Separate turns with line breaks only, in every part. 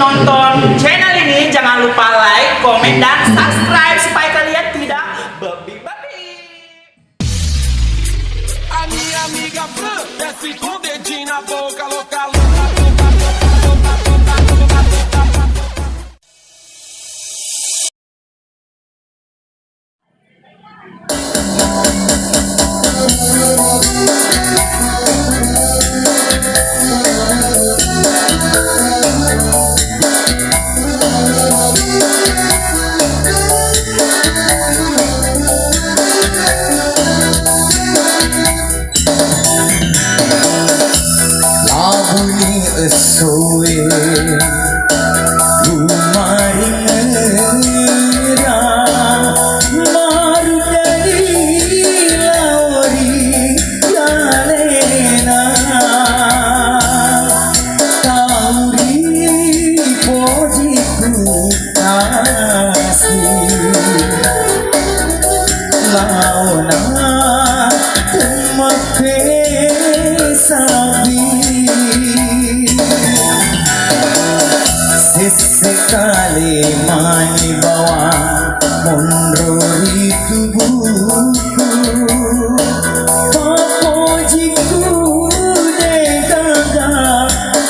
nonton channel ini, jangan lupa like, komen, dan subscribe supaya kalian tidak babi-babi.
A minha amiga Fran desce com o dedinho na boca, louca, louca.
Soe Umari nera Maru jadi lauri Yalena Tauri pojiku asli Launa Temape sabi Sesekali mani bawa mondori tubuhku Papojiku degaga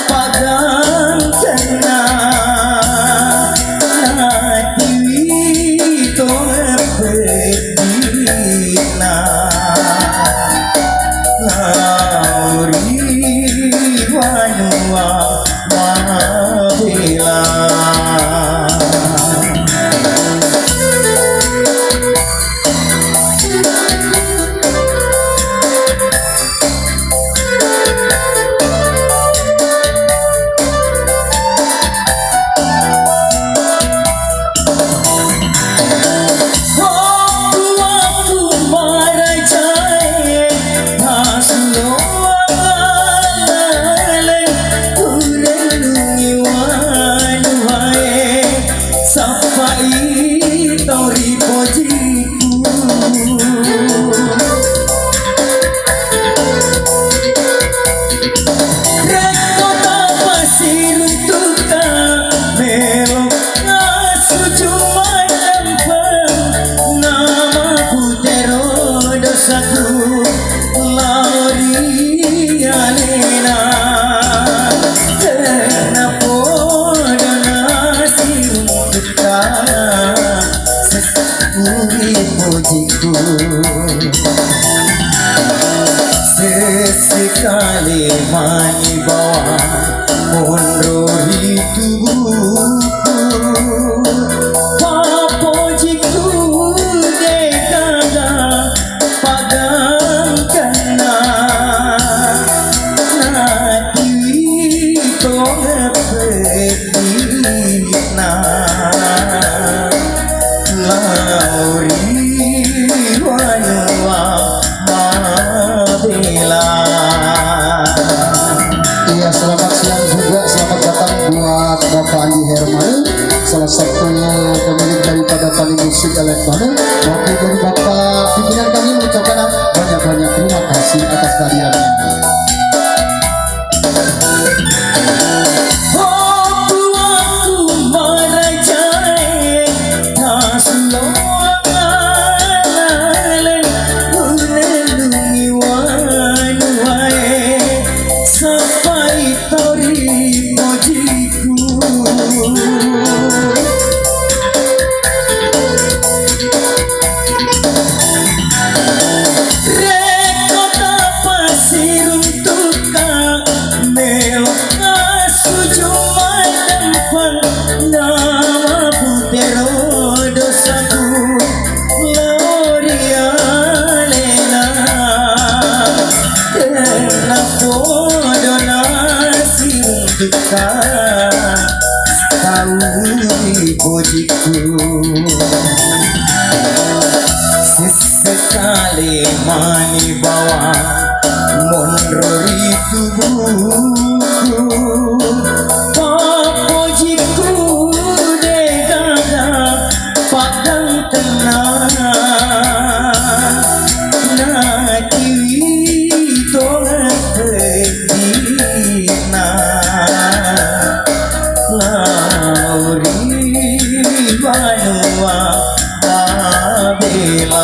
padang tenang Natiwi topedina Lauri wanua Sesekali mani bawa mondori tubuhku Papojiku degaga padang tenang Natiwi topedina Lauri wanua
Iya, selamat siang juga, selamat datang buat Bapak Andi Herman, salah satu pemilik daripada Tali Musik Elektronik. Wakil dari Bapak pimpinan kami mengucapkan banyak-banyak terima kasih atas karya-nya. Tauri pojiku sesekali mani bawa mondori tubuhku Papojiku degaga padang tenang Natiwi topedina
banuwa abila